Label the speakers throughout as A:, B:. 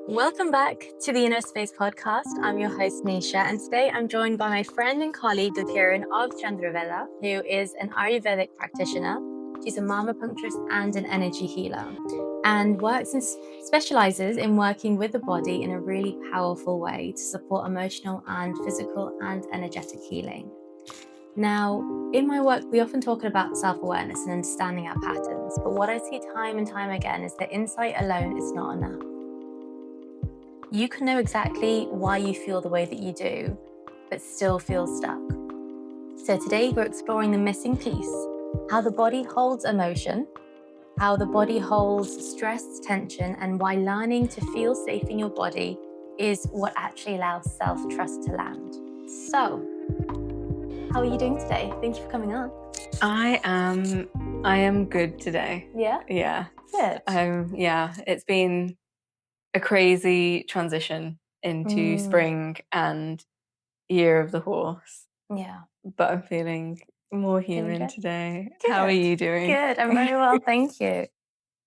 A: Welcome back to the Inner Space podcast. I'm your host, Nisha, and today I'm joined by my friend and colleague, Gurkiran of Chandraveda, who is an Ayurvedic practitioner. She's a marma puncturist and an energy healer, and works and specializes in working with the body in a really powerful way to support emotional and physical and energetic healing. Now, in my work, we often talk about self-awareness and understanding our patterns, but what I see time and time again is that insight alone is not enough. You can know exactly why you feel the way that you do, but still feel stuck. So today we're exploring the missing piece, how the body holds emotion, how the body holds stress, tension, and why learning to feel safe in your body is what actually allows self-trust to land. So, how are you doing today? Thank you for coming on.
B: I am good today.
A: Yeah?
B: Yeah.
A: Good.
B: It's been a crazy transition into spring and year of the horse,
A: Yeah.
B: but I'm feeling more human
A: good?
B: today.
A: Good.
B: How are you doing?
A: Good. I'm very well, thank you.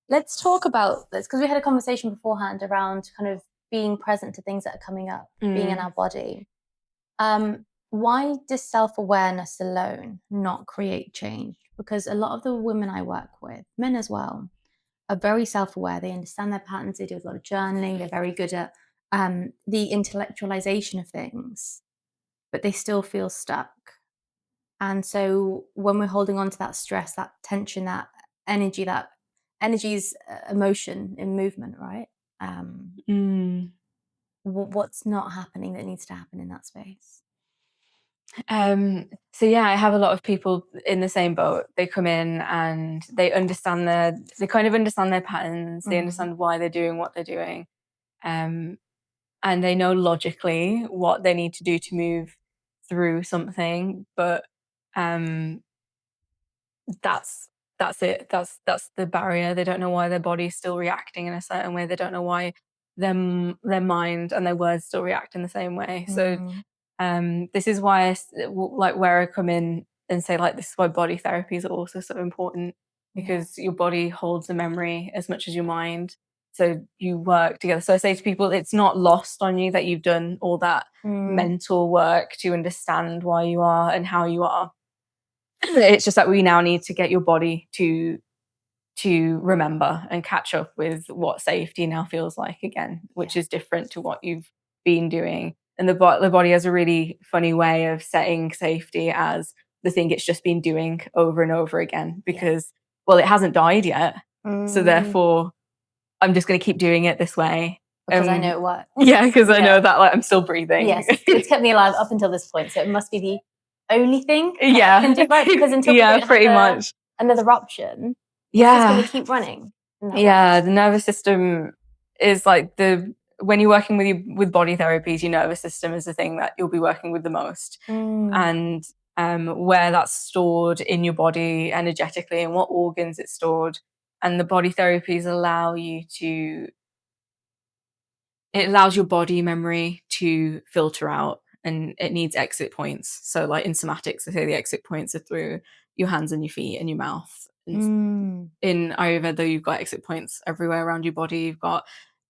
A: Let's talk about this because we had a conversation beforehand around kind of being present to things that are coming up, being in our body. Why does self-awareness alone not create change? Because a lot of the women I work with, men as well, are very self-aware. They understand their patterns. They do a lot of journaling. They're very good at the intellectualization of things, but they still feel stuck. And so when we're holding on to that stress, that tension, that energy is emotion in movement, right? What's not happening that needs to happen in that space?
B: So yeah, I have a lot of people in the same boat. They come in and they kind of understand their patterns. They understand why they're doing what they're doing. And they know logically what they need to do to move through something, but that's it. That's the barrier. They don't know why their body's still reacting in a certain way. They don't know why their mind and their words still react in the same way. So this is why like where I come in and say like this is why body therapy is also so important, because your body holds the memory as much as your mind. So you work together. So I say to people, it's not lost on you that you've done all that mental work to understand why you are and how you are. It's just that we now need to get your body to remember and catch up with what safety now feels like again, which is different to what you've been doing. And the body has a really funny way of setting safety as the thing it's just been doing over and over again, because well, it hasn't died yet, so therefore I'm just going to keep doing it this way
A: because I know it works.
B: Yeah, because I know that like I'm still breathing.
A: Yes, it's kept me alive up until this point, so it must be the only thing I can do, right? Because until we don't have another option, it's just going to keep running.
B: The nervous system is like when you're working with body therapies, your nervous system is the thing that you'll be working with the most. And where that's stored in your body energetically and what organs it's stored. And the body therapies it allows your body memory to filter out, and it needs exit points. So like in somatics, they say the exit points are through your hands and your feet and your mouth. In Ayurveda, you've got exit points everywhere around your body. You've got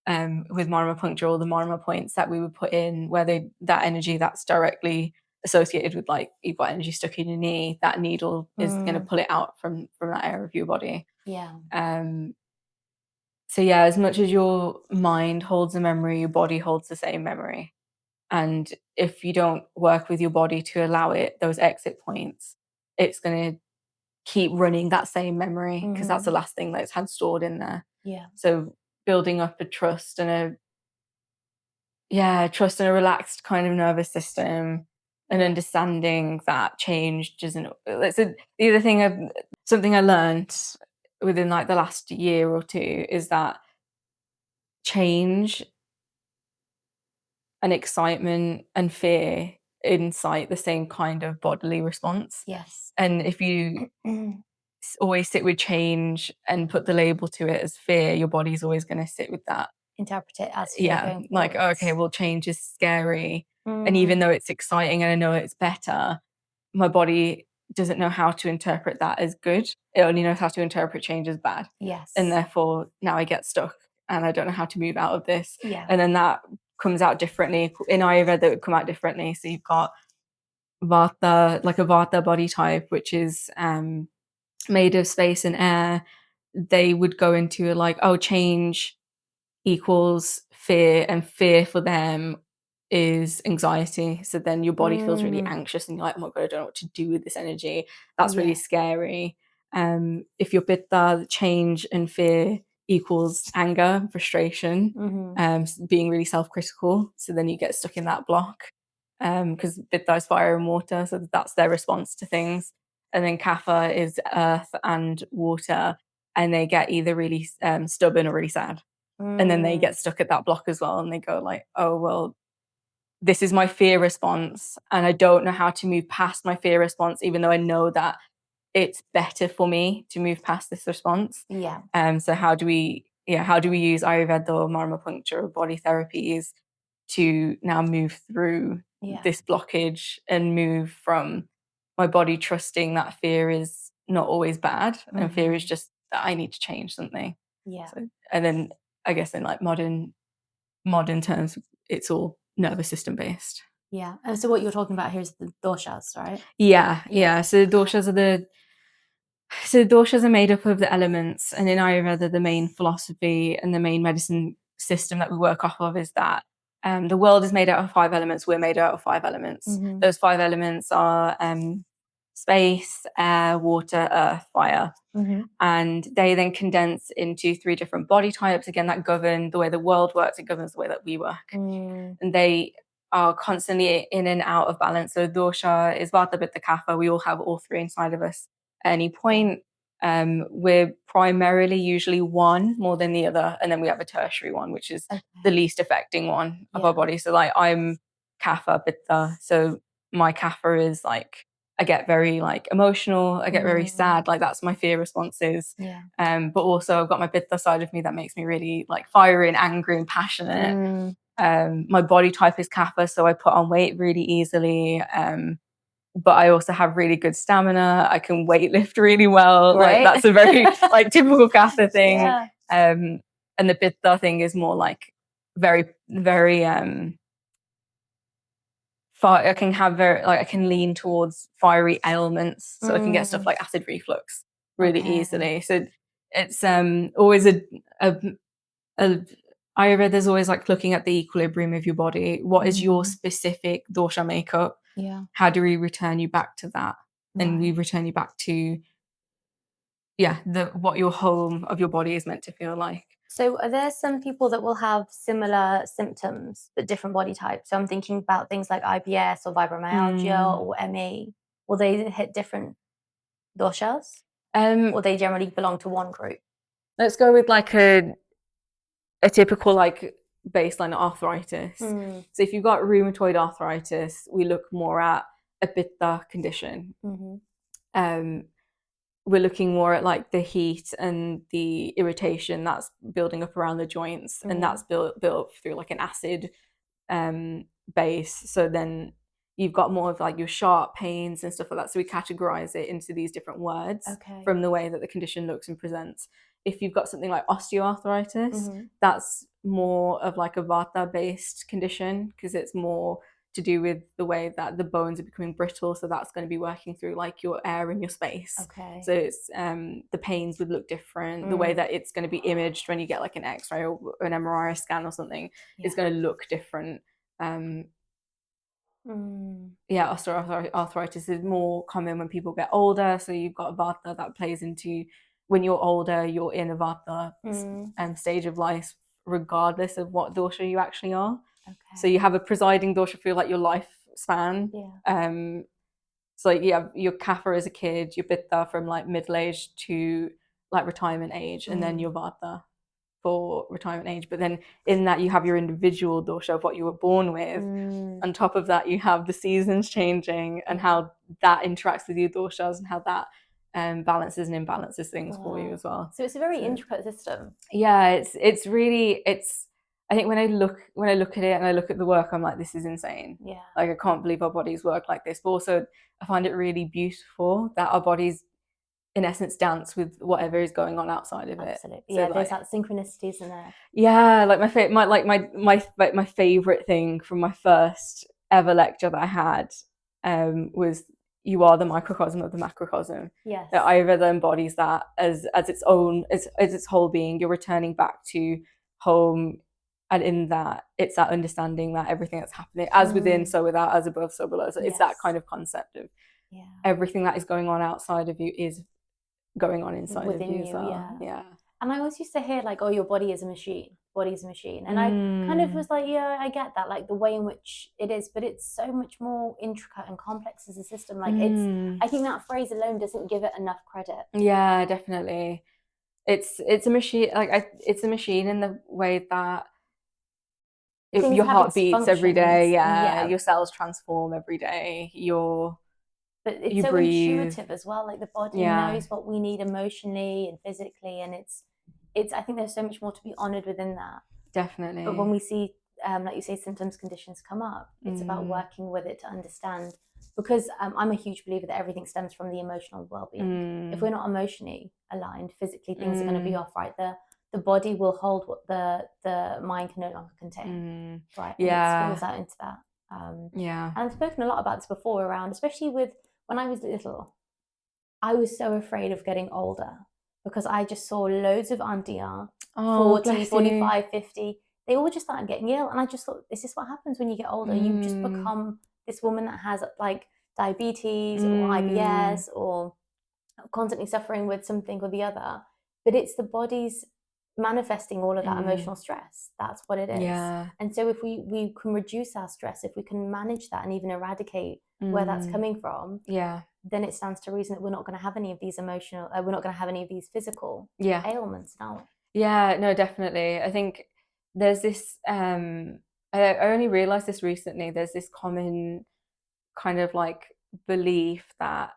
B: with marma puncture, all the marma points that we would put in where that energy that's directly associated with, like, you've got energy stuck in your knee, that needle is going to pull it out from that area of your body. So yeah, as much as your mind holds a memory, your body holds the same memory. And if you don't work with your body to allow it those exit points, it's going to keep running that same memory, because that's the last thing that's had stored in there. So building up a trust and a relaxed kind of nervous system, and understanding that change doesn't. The other thing, something I learned within like the last year or two, is that change and excitement and fear incite the same kind of bodily response. And if you always sit with change and put the label to it as fear, your body's always going to sit with that,
A: interpret it as fear.
B: Like, okay, well, change is scary, and even though it's exciting and I know it's better, my body doesn't know how to interpret that as good. It only knows how to interpret change as bad. And therefore now I get stuck and I don't know how to move out of this.
A: Yeah.
B: And then that comes out differently. In Ayurveda, it would come out differently. So you've got Vata, like a Vata body type, which is made of space and air. They would go into like, oh, change equals fear, and fear for them is anxiety. So then your body feels really anxious and you're like, oh my God, I don't know what to do with this energy. That's really scary. If you're Pitta, change and fear equals anger, frustration, being really self-critical. So then you get stuck in that block because Pitta is fire and water. So that's their response to things. And then Kapha is earth and water, and they get either really stubborn or really sad. And then they get stuck at that block as well, and they go like, oh, well, this is my fear response and I don't know how to move past my fear response, even though I know that it's better for me to move past this response. So how do we use Ayurveda or marma puncture or body therapies to now move through this blockage and move from my body trusting that fear is not always bad and fear is just that I need to change something. So, and then I guess in like modern terms, it's all nervous system based.
A: Yeah. And so what you're talking about here is the doshas, right?
B: Yeah. So the doshas are made up of the elements, and in Ayurveda, the main philosophy and the main medicine system that we work off of is that the world is made out of 5 elements. We're made out of 5 elements. Those 5 elements are space, air, water, earth, fire. And they then condense into 3 different body types. Again, that govern the way the world works. It governs the way that we work. And they are constantly in and out of balance. So dosha is Vata, Pitta, Kapha. We all have all 3 inside of us at any point. We're primarily usually one more than the other. And then we have a tertiary one, which is the least affecting one of our body. So like I'm Kapha, Pitta. So my Kapha is like, I get very like emotional. I get very sad. Like that's my fear responses. But also I've got my Pitta side of me that makes me really like fiery and angry and passionate. My body type is Kapha, so I put on weight really easily. But I also have really good stamina. I can weight lift really well. Like that's a very like typical Kapha thing. And the Pitta thing is more like very, very I can lean towards fiery ailments, so I can get stuff like acid reflux really easily. So it's always Ayurveda's always like looking at the equilibrium of your body. What is your specific dosha makeup? How do we return you back to that? And we return you back to what your home of your body is meant to feel like.
A: So are there some people that will have similar symptoms but different body types? So I'm thinking about things like IBS or fibromyalgia or ME. Will they hit different doshas? Or they generally belong to one group?
B: Let's go with like a typical like baseline arthritis. So if you've got rheumatoid arthritis, we look more at a Pitta condition. We're looking more at like the heat and the irritation that's building up around the joints, and that's built up through like an acid base. So then you've got more of like your sharp pains and stuff like that. So we categorize it into these different words from the way that the condition looks and presents. If you've got something like osteoarthritis, that's more of like a Vata based condition because it's more to do with the way that the bones are becoming brittle. So that's going to be working through like your air and your space. So it's the pains would look different. The way that it's going to be imaged when you get like an X-ray or an MRI scan or something is going to look different. Osteoarthritis is more common when people get older. So you've got Vata that plays into when you're older, you're in a Vata stage of life, regardless of what dosha you actually are. So you have a presiding dosha for like your lifespan. So like you have your Kapha as a kid, your Pitta from like middle age to like retirement age, and then your Vata for retirement age. But then in that you have your individual dosha of what you were born with. On top of that, you have the seasons changing and how that interacts with your doshas and how that balances and imbalances things for you as well.
A: So it's a very intricate system.
B: Yeah, it's really I think when I look at it and I look at the work, I'm like, this is insane. Like I can't believe our bodies work like this. But also I find it really beautiful that our bodies in essence, dance with whatever is going on outside of it.
A: Absolutely. So yeah, there's that synchronicities in there.
B: Yeah, like my favorite thing from my first ever lecture that I had was you are the microcosm of the macrocosm.
A: Yes.
B: That Ayurveda embodies that as its own, as its whole being. You're returning back to home, and in that, it's that understanding that everything that's happening, as within, so without, as above, so below. So it's that kind of concept of everything that is going on outside of you is going on inside
A: within
B: of you as well.
A: Yeah. And I always used to hear like, oh, your body is a machine. Body's a machine. And I kind of was like, yeah, I get that, like the way in which it is, but it's so much more intricate and complex as a system. Like I think that phrase alone doesn't give it enough credit.
B: Yeah, definitely. It's a machine. Like it's a machine in the way that your heart beats every day. Yeah, your cells transform every day.
A: But it's so
B: breathe.
A: intuitive as well. Like the body knows what we need emotionally and physically, and it's. I think there's so much more to be honored within that.
B: Definitely.
A: But when we see, like you say, symptoms, conditions come up, it's about working with it to understand. Because I'm a huge believer that everything stems from the emotional well-being. If we're not emotionally aligned, physically things are going to be off. Right, the body will hold what the mind can no longer contain. Right, and it spills out into that. And I've spoken a lot about this before around, especially with when I was little, I was so afraid of getting older because I just saw loads of auntie 40, 45, 50. They all just started getting ill. And I just thought, is this what happens when you get older? You just become this woman that has like diabetes or IBS or constantly suffering with something or the other. But it's the body's manifesting all of that emotional stress. That's what it is.
B: Yeah.
A: And so if we can reduce our stress, if we can manage that and even eradicate where that's coming from, then it stands to reason that we're not going to have any of these emotional, we're not going to have any of these physical ailments now.
B: Yeah, no, definitely. I think there's this, I only realized this recently, there's this common kind of like belief that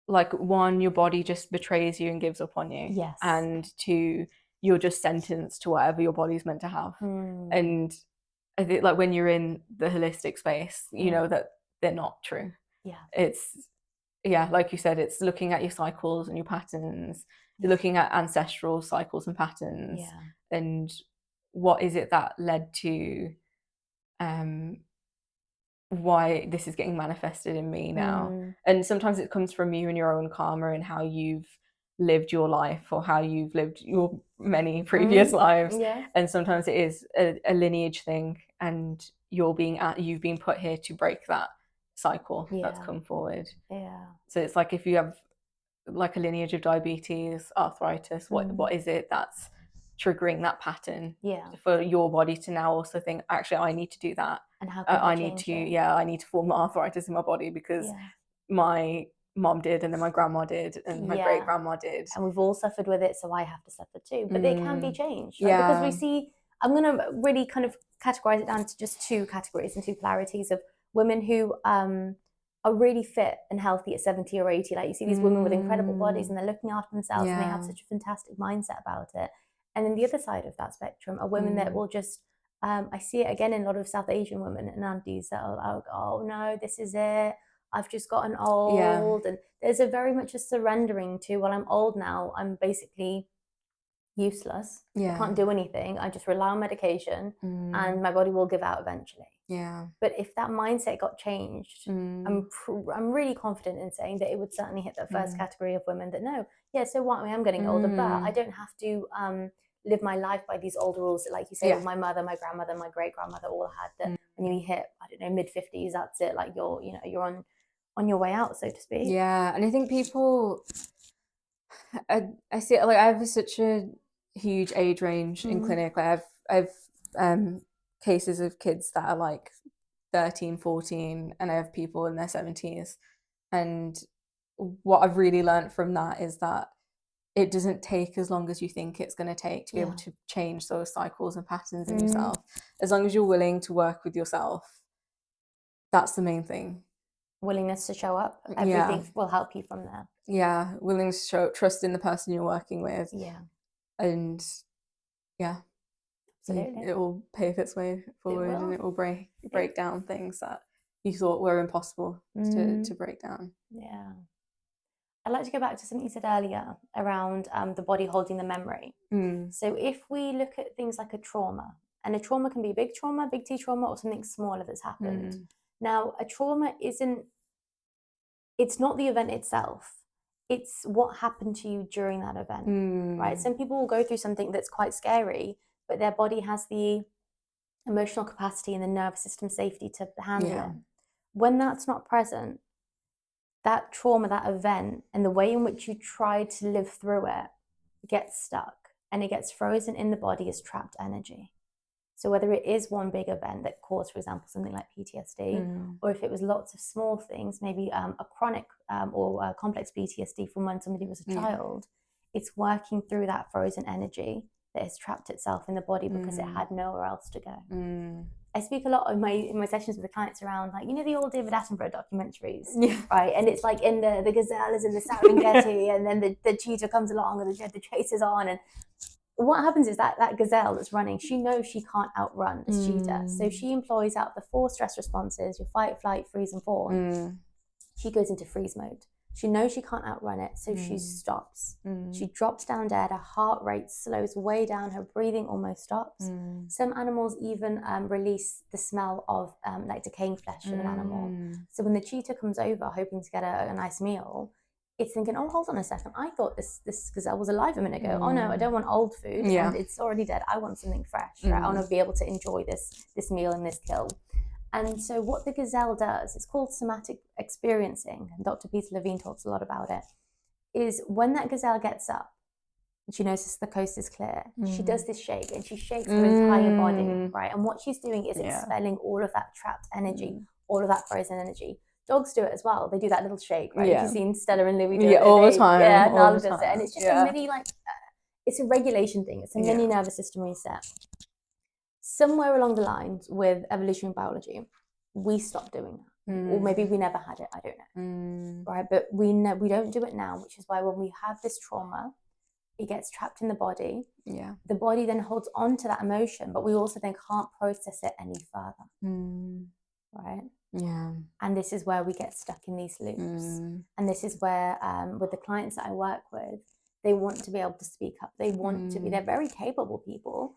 B: like one, your body just betrays you and gives up on you.
A: Yes.
B: And two, you're just sentenced to whatever your body's meant to have. And I think like when you're in the holistic space, you know that they're not true.
A: Yeah.
B: It's, like you said, it's looking at your cycles and your patterns. You're looking at ancestral cycles and patterns. And what is it that led to why this is getting manifested in me now. And sometimes it comes from you and your own karma and how you've lived your life or how you've lived your many previous lives. And sometimes it is a lineage thing, and you've been put here to break that cycle that's come forward. So it's like if you have like a lineage of diabetes, arthritis, what is it that's triggering that pattern for your body to now also think, actually, I need to do that.
A: And how can I
B: need to form arthritis in my body because my mom did, and then my grandma did, and my great grandma did.
A: And we've all suffered with it, so I have to suffer too. But it can be changed, right? Because we see, I'm going to really kind of categorize it down to just two categories and two polarities of women who are really fit and healthy at 70 or 80. Like you see these women with incredible bodies and they're looking after themselves and they have such a fantastic mindset about it. And then the other side of that spectrum are women that will just, I see it again in a lot of South Asian women and aunties that are like, oh no, this is it. I've just gotten old. And there's a very much a surrendering to, well, I'm old now. I'm basically useless. I can't do anything. I just rely on medication and my body will give out eventually. But if that mindset got changed, I'm really confident in saying that it would certainly hit that first category of women that no, so what? I am getting older, but I don't have to live my life by these old rules that, like you say, with my mother, my grandmother, my great grandmother all had that. When you hit, I don't know, mid-50s, that's it. Like you're on your way out, so to speak.
B: Yeah, and I think people, I see it, like I have such a huge age range in clinic. Like I've cases of kids that are like 13, 14, and I have people in their 70s. And what I've really learned from that is that it doesn't take as long as you think it's going to take to be able to change those cycles and patterns in yourself. As long as you're willing to work with yourself, that's the main thing.
A: Willingness to show up. Everything will help you from there.
B: Yeah, willing to show trust in the person you're working with. And
A: absolutely,
B: it will pave its way forward, and it will break down things that you thought were impossible to break down.
A: I'd like to go back to something you said earlier around the body holding the memory. So if we look at things like a trauma, and a trauma can be a big trauma, big T trauma, or something smaller that's happened. Now, a trauma it's not the event itself. It's what happened to you during that event, right? Some people will go through something that's quite scary, but their body has the emotional capacity and the nervous system safety to handle it. When that's not present, that trauma, that event, and the way in which you try to live through it gets stuck and it gets frozen in the body as trapped energy. So whether it is one big event that caused, for example, something like PTSD, or if it was lots of small things, maybe a chronic or a complex PTSD from when somebody was a child, it's working through that frozen energy that has trapped itself in the body because it had nowhere else to go. I speak a lot in my sessions with the clients around, like, the old David Attenborough documentaries, right? And it's like in the gazelle is in the Serengeti, and then the cheetah comes along and the chase is on, and what happens is that gazelle that's running, she knows she can't outrun this cheetah, so she employs out the 4 stress responses: your fight, flight, freeze, and fawn. She goes into freeze mode. She knows she can't outrun it, so she stops. She drops down dead, her heart rate slows way down, her breathing almost stops. Some animals even release the smell of like decaying flesh in an animal. So when the cheetah comes over hoping to get a nice meal, it's thinking, oh, hold on a second, I thought this gazelle was alive a minute ago. Oh no, I don't want old food and it's already dead. I want something fresh, right? I want to be able to enjoy this meal and this kill. And so what the gazelle does, it's called somatic experiencing, and Dr. Peter Levine talks a lot about it, is when that gazelle gets up and she notices the coast is clear, she does this shake and she shakes her entire body, right? And what she's doing is expelling all of that trapped energy, all of that frozen energy. Dogs do it as well. They do that little shake, right? You've seen Stella and Louie do it.
B: All the time.
A: Yeah, Nala does it. And it's just a mini, it's a regulation thing. It's a mini nervous system reset. Somewhere along the lines with evolutionary biology, we stopped doing that. Or maybe we never had it, I don't know. Right? But we don't do it now, which is why when we have this trauma, it gets trapped in the body. The body then holds on to that emotion, but we also then can't process it any further. Right? And this is where we get stuck in these loops. And this is where, with the clients that I work with, they want to be able to speak up. They want to be, they're very capable people,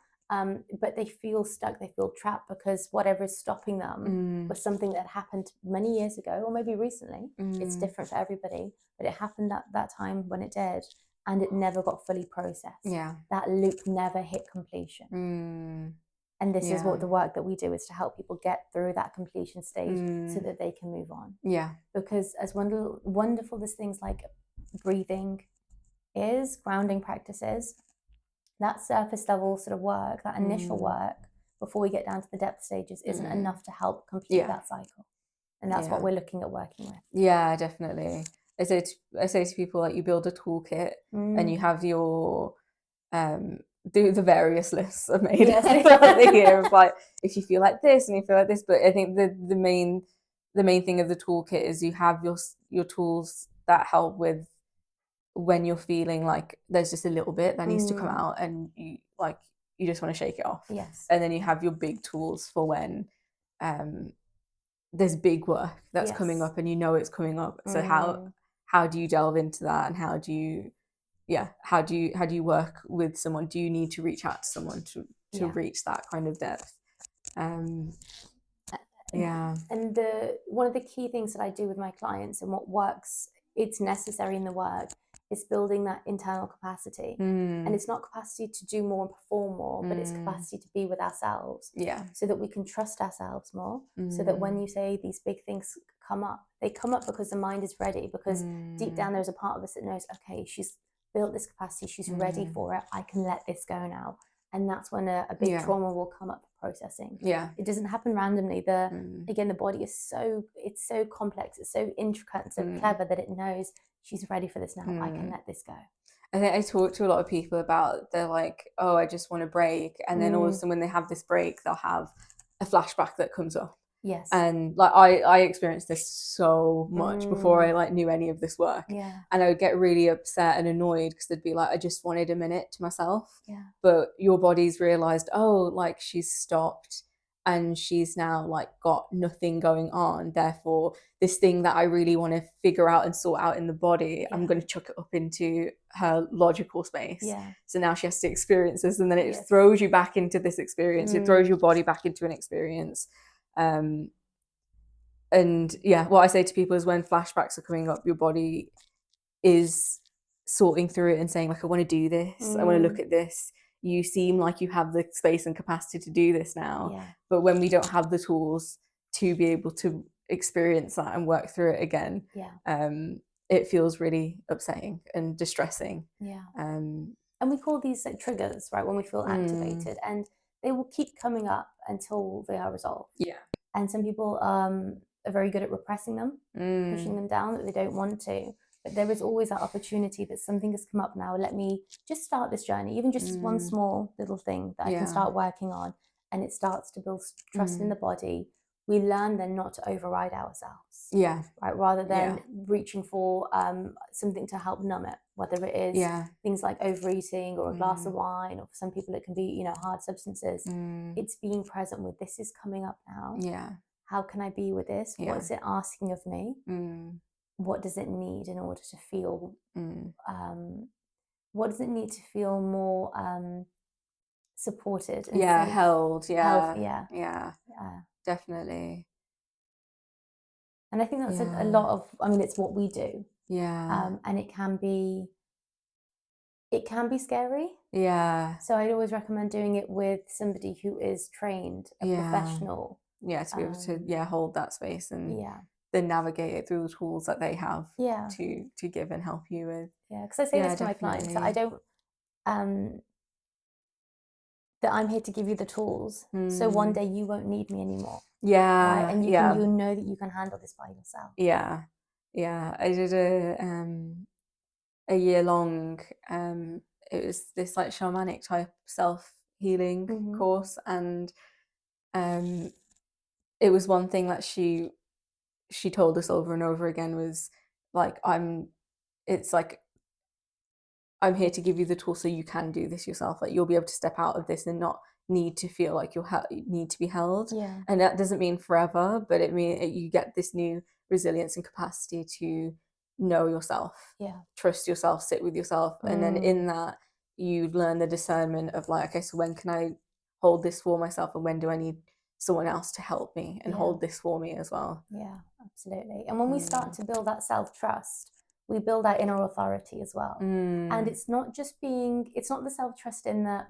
A: but they feel stuck, they feel trapped because whatever is stopping them was something that happened many years ago or maybe recently. It's different for everybody, but it happened at that time when it did, and it never got fully processed. That loop never hit completion. And this is what the work that we do is to help people get through that completion stage so that they can move on. Because as wonderful as things like breathing is, grounding practices, that surface level sort of work, that initial work before we get down to the depth stages isn't enough to help complete that cycle. And that's what we're looking at working with.
B: Yeah, definitely. I say to people, like, you build a toolkit and you have your the various lists are made throughout the year of, like, if you feel like this and you feel like this. But I think the main thing of the toolkit is you have your tools that help with when you're feeling like there's just a little bit that needs to come out and you just want to shake it off. And then you have your big tools for when there's big work that's coming up and it's coming up. So how do you delve into that, and how do you work with someone? Do you need to reach out to someone to reach that kind of depth? And
A: one of the key things that I do with my clients and what works, it's necessary in the work, is building that internal capacity. And it's not capacity to do more and perform more, but it's capacity to be with ourselves, so that we can trust ourselves more, so that when you say these big things come up, they come up because the mind is ready, because deep down there's a part of us that knows, okay, she's built this capacity, she's ready for it, I can let this go now. And that's when a big trauma will come up for processing. It doesn't happen randomly. Again, the body is so complex, it's so intricate and so clever that it knows she's ready for this now. I can let this go.
B: I think I talk to a lot of people about, they're like, oh, I just want a break. And then all of a sudden when they have this break, they'll have a flashback that comes up. And like I experienced this so much before I knew any of this work. And I would get really upset and annoyed because they'd be like, I just wanted a minute to myself. But your body's realized, oh, like, she's stopped and she's now like got nothing going on. Therefore, this thing that I really want to figure out and sort out in the body, I'm going to chuck it up into her logical space. So now she has to experience this, and then it throws you back into this experience. It throws your body back into an experience. And what I say to people is, when flashbacks are coming up, your body is sorting through it and saying, like, I want to do this. I want to look at this. You seem like you have the space and capacity to do this now. But when we don't have the tools to be able to experience that and work through it again, it feels really upsetting and distressing.
A: And we call these like triggers, right? When we feel activated, and they will keep coming up until they are resolved. And some people are very good at repressing them, pushing them down, that they don't want to. But there is always that opportunity that something has come up now. Let me just start this journey, even just one small little thing that I can start working on, and it starts to build trust in the body. We learn then not to override ourselves. Right. Rather than reaching for something to help numb it, whether it is things like overeating or a glass of wine, or for some people it can be, hard substances. It's being present with, this is coming up now. How can I be with this? What is it asking of me? What does it need in order to feel what does it need to feel more supported and safe?
B: Held.
A: Definitely. And I think that's a lot of, it's what we do. And it can be scary. So I'd always recommend doing it with somebody who is trained, a professional.
B: To be able to hold that space and then navigate it through the tools that they have to give and help you with.
A: Because I say this to my clients, that I don't that I'm here to give you the tools, so one day you won't need me anymore. Right? And you know that you can handle this by yourself.
B: I did a year long, it was this like shamanic type self-healing course, and it was one thing that she told us over and over again was like, I'm here to give you the tool so you can do this yourself. Like, you'll be able to step out of this and not need to feel like you need to be held. And that doesn't mean forever, but it means you get this new resilience and capacity to know yourself, trust yourself, sit with yourself. And then in that, you learn the discernment of like, okay, so when can I hold this for myself, and when do I need someone else to help me and hold this for me as well?
A: Absolutely. And when we start to build that self-trust, we build our inner authority as well. And it's not the self-trust in that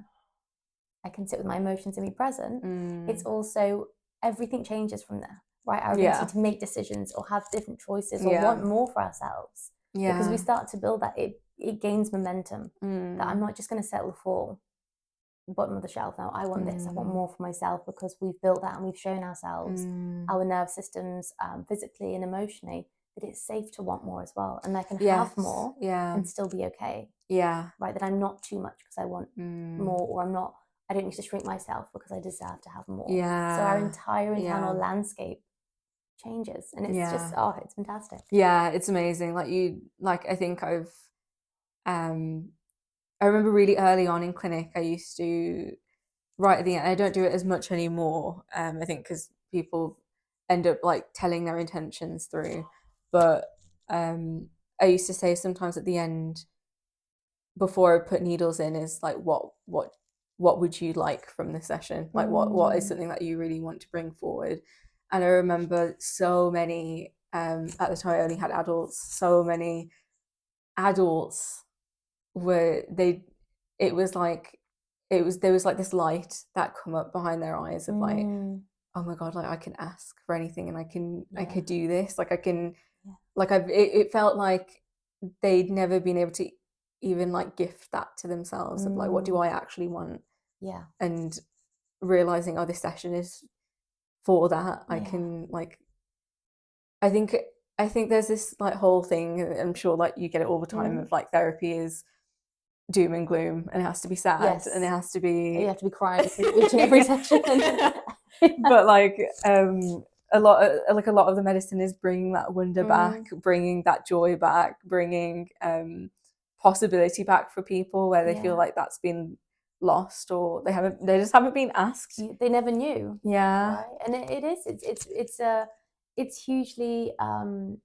A: I can sit with my emotions and be present. It's also, everything changes from there, right? Our ability to make decisions or have different choices or want more for ourselves. Because we start to build that, it gains momentum. That I'm not just going to settle for bottom of the shelf now. I want this. I want more for myself, because we've built that and we've shown ourselves, our nerve systems, physically and emotionally, that it's safe to want more as well. And I can have more and still be okay. Right? That I'm not too much because I want more, or I don't need to shrink myself because I deserve to have more. So our entire internal landscape changes, and it's just, it's fantastic.
B: It's amazing. I think I remember really early on in clinic, I used to, right at the end, I don't do it as much anymore. I think because people end up like telling their intentions through. But I used to say sometimes at the end, before I put needles in, is like, what would you like from this session? Like, what is something that you really want to bring forward? And I remember so many, at the time I only had adults, so many adults there was like this light that come up behind their eyes of like, oh my God, like I can ask for anything, and I could do this. Like I can, like it felt like they'd never been able to even like gift that to themselves of like, what do I actually want? And realizing, oh, this session is for that. I can like, I think there's this like whole thing, I'm sure like you get it all the time, of like therapy is doom and gloom, and it has to be sad, and it has to be,
A: you have to be crying each and every session.
B: But like a lot of the medicine is bringing that wonder back, bringing that joy back, bringing possibility back for people where they feel like that's been lost, or they just haven't been asked.
A: They never knew.
B: Yeah.
A: Right. And it's hugely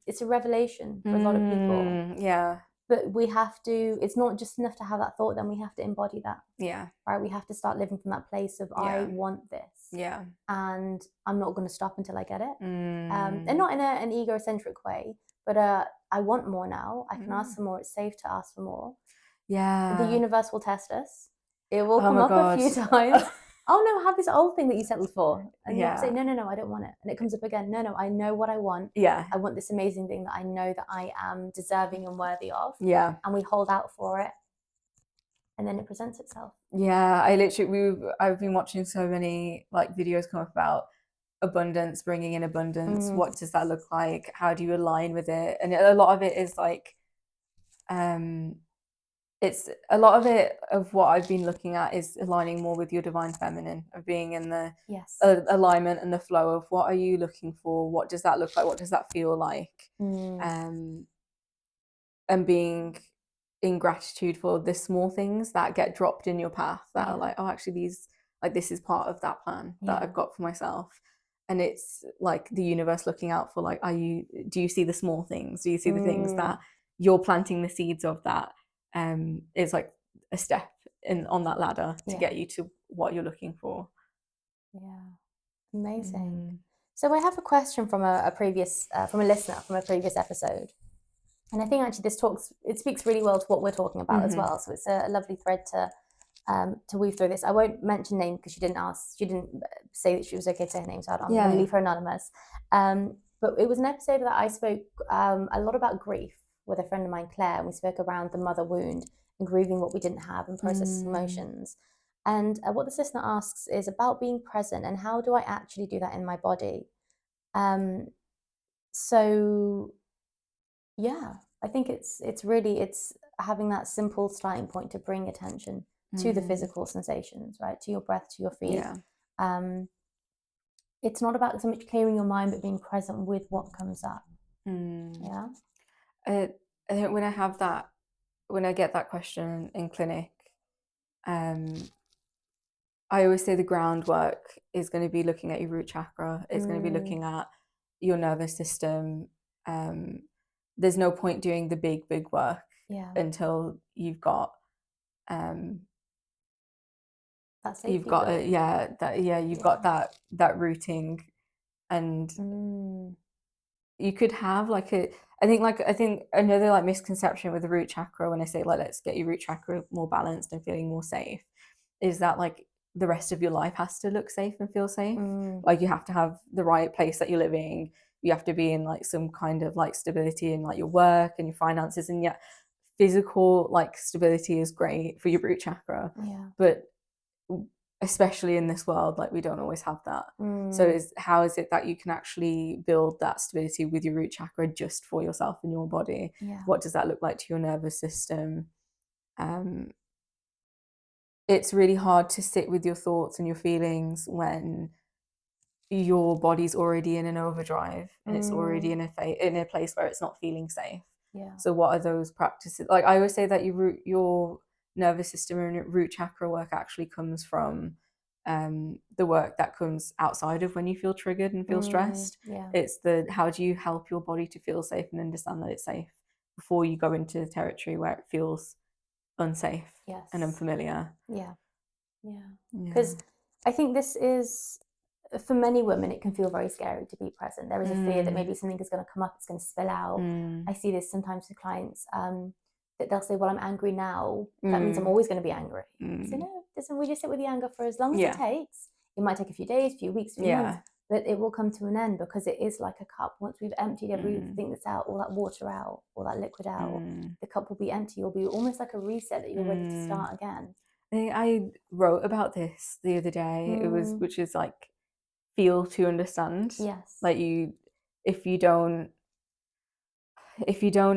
A: it's a revelation for a lot of people.
B: Yeah.
A: But we have to, it's not just enough to have that thought, then we have to embody that.
B: Yeah.
A: Right. We have to start living from that place of I want this.
B: Yeah.
A: And I'm not going to stop until I get it.
B: Mm.
A: And not in an egocentric way, but I want more now. I can ask for more. It's safe to ask for more.
B: Yeah.
A: The universe will test us. It will
B: Oh
A: come
B: my
A: up
B: God.
A: a few times. Oh no, I have this old thing that you settled for. And you have to say,
B: Yeah.
A: no, I don't want it. And it comes up again. No, I know what I want.
B: Yeah.
A: I want this amazing thing that I know that I am deserving and worthy of.
B: Yeah.
A: And we hold out for it. And then it presents itself.
B: Yeah. I've been watching so many like videos come up about abundance, bringing in abundance. What does that look like? How do you align with it? And a lot of it is like, it's a lot of it of what I've been looking at is aligning more with your divine feminine, of being in the alignment and the flow of what are you looking for? What does that look like? What does that feel like? And being in gratitude for the small things that get dropped in your path that are like, oh, actually this is part of that plan that I've got for myself. And it's like the universe looking out for like, do you see the small things? Do you see the things that you're planting the seeds of that is like a step on that ladder to get you to what you're looking for?
A: Yeah. Amazing. So I have a question from a previous, from a listener from a previous episode. And I think actually it speaks really well to what we're talking about as well. So it's a lovely thread to weave through this. I won't mention name because she didn't say that she was okay to say her name, so I'm going to leave her anonymous. But it was an episode that I spoke a lot about grief with a friend of mine, Claire, and we spoke around the mother wound and grieving what we didn't have and processing emotions. And what this listener asks is about being present and how do I actually do that in my body? So yeah, I think it's having that simple starting point to bring attention to the physical sensations, right? To your breath, to your feet. Yeah. It's not about so much clearing your mind, but being present with what comes up. Yeah.
B: I think when I get that question in clinic, I always say the groundwork is going to be looking at your root chakra. It's going to be looking at your nervous system. There's no point doing the big work until you've got you've got that rooting, and you could have like I think another like misconception with the root chakra, when I say like let's get your root chakra more balanced and feeling more safe, is that like the rest of your life has to look safe and feel safe. Like you have to have the right place that you're living. You have to be in like some kind of like stability in like your work and your finances, and yet physical like stability is great for your root chakra. But especially in this world, like we don't always have that. So how is it that you can actually build that stability with your root chakra just for yourself and your body? What does that look like to your nervous system? It's really hard to sit with your thoughts and your feelings when your body's already in an overdrive and it's already in a place where it's not feeling safe. So what are those practices? Like I always say that your nervous system and root chakra work actually comes from the work that comes outside of when you feel triggered and feel stressed. It's how do you help your body to feel safe and understand that it's safe before you go into the territory where it feels unsafe and unfamiliar.
A: Because I think this is, for many women, it can feel very scary to be present. There is a fear that maybe something is going to come up, it's going to spill out. I see this sometimes with clients that they'll say, well, I'm angry now. That means I'm always going to be angry. So no, we just sit with the anger for as long as it takes. It might take a few days, a few weeks, a few months, but it will come to an end because it is like a cup. Once we've emptied everything that's out, all that water out, all that liquid out, the cup will be empty. You'll be almost like a reset that you're ready to start again.
B: I think I wrote about this the other day. Which is like feel to understand. Like if you don't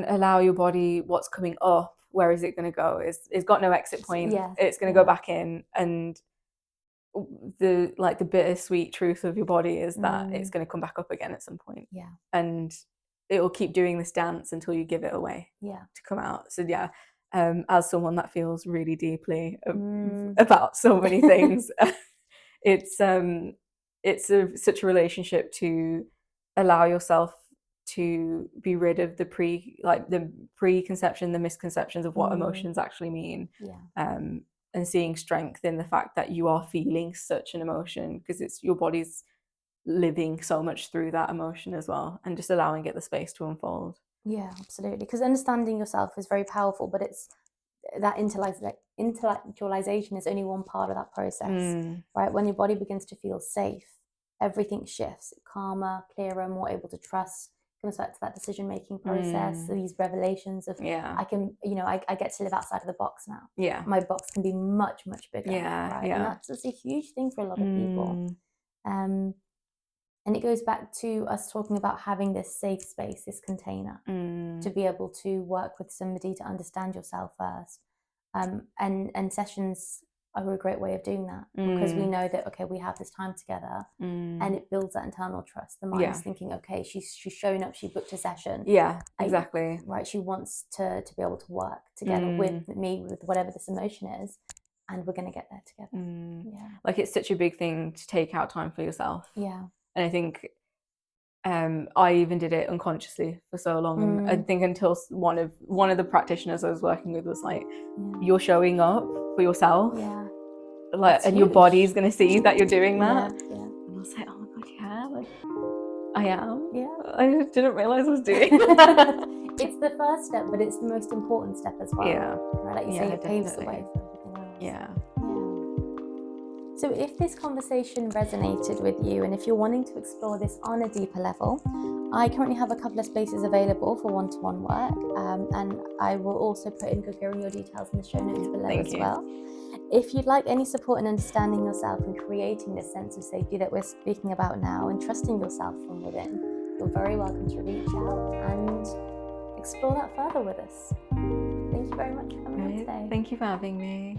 B: allow your body what's coming up, where is it going to go? It's got no exit point. It's going to go back in, and the bittersweet truth of your body is that it's going to come back up again at some point. And it will keep doing this dance until you give it away to come out. So as someone that feels really deeply about so many things, it's such a relationship to allow yourself to be rid of the preconception, the misconceptions of what emotions actually mean, and seeing strength in the fact that you are feeling such an emotion, because it's your body's living so much through that emotion as well, and just allowing it the space to unfold.
A: Yeah, absolutely. Because understanding yourself is very powerful, but it's that intellectualization is only one part of that process, right? When your body begins to feel safe, everything shifts, calmer, clearer, more able to trust. Comes back to that decision-making process, these revelations of I can, I get to live outside of the box now.
B: Yeah.
A: My box can be much, much bigger, right?
B: Yeah.
A: And that's a huge thing for a lot of people. And it goes back to us talking about having this safe space, this container, to be able to work with somebody to understand yourself first. And sessions are a great way of doing that, because we know that, okay, we have this time together, and it builds that internal trust. The mind's thinking, okay, she's shown up, she booked a session.
B: Yeah, exactly.
A: Right, she wants to be able to work together with me, with whatever this emotion is, and we're going to get there together. Yeah.
B: Like, it's such a big thing to take out time for yourself.
A: Yeah.
B: And I think I even did it unconsciously for so long, and I think until one of the practitioners I was working with was like, you're showing up for yourself, like, that's and huge. Your body's going to see that you're doing that. And I was like, oh my god, yeah, like I am. I didn't realize I was doing that.
A: It's the first step, but it's the most important step as well. Right? Like you say, it paves the way for everything else. So if this conversation resonated with you, and if you're wanting to explore this on a deeper level, I currently have a couple of spaces available for one-to-one work, and I will also put in Gurkiran your details in the show notes below as well. If you'd like any support in understanding yourself and creating this sense of safety that we're speaking about now, and trusting yourself from within, you're very welcome to reach out and explore that further with us. Thank you very much for coming on today.
B: Thank you for having me.